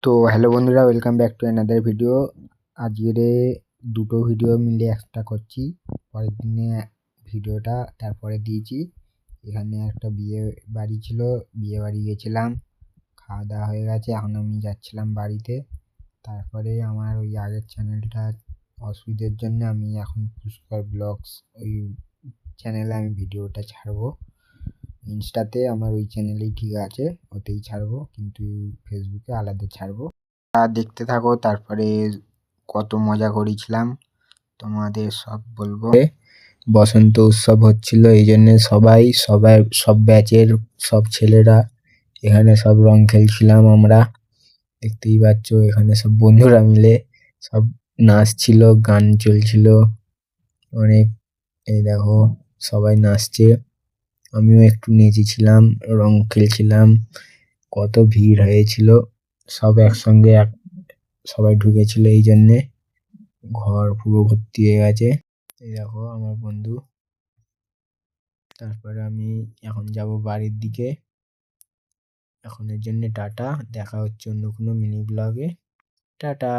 তো হ্যালো বন্ধুরা, welcome back to another video. আজকের দুটো ভিডিও মিলে একটা করছি। পরের দিনে ভিডিওটা তারপরে দিয়েছি। এখানে একটা বিয়ে বাড়ি ছিল, বিয়ে বাড়ি গেছিলাম, খাওয়া দাওয়া হয়ে গেছে। এখন আমি যাচ্ছিলাম বাড়িতে। তারপরে আমার ওই আগের চ্যানেলটা অসুবিধার জন্য আমি এখন পুষ্কর ব্লগস ওই চ্যানেলে আমি ভিডিওটা ছাড়বো। ইনস্টাতে আমার ওই চ্যানেলেই ঠিক আছে, ওতেই ছাড়বো, কিন্তু ফেসবুকে আলাদা ছাড়বো। দেখতে থাকো, তারপরে কত মজা করেছিলাম তোমাদের সব বলবো। বসন্ত উৎসব হচ্ছিল, এই জন্য সব ব্যাচের সব ছেলেরা এখানে সব রং খেলছিলাম আমরা। দেখতেই পাচ্ছ এখানে সব বন্ধুরা মিলে সব নাচছিল, গান চলছিল অনেক। এই দেখো সবাই নাচছে, আমিও একটু নেচেছিলাম, রং খেলছিলাম। কত ভিড় হয়েছিল, সব একসঙ্গে সবাই ঢুকেছিল, এই জন্যে ঘর পুরো ভর্তি হয়ে গেছে। এই দেখো আমার বন্ধু। তারপরে আমি এখন যাব বাড়ির দিকে। এখনের জন্য টাটা, দেখা হচ্ছে অন্য কোনো মিনি ব্লগে। টাটা।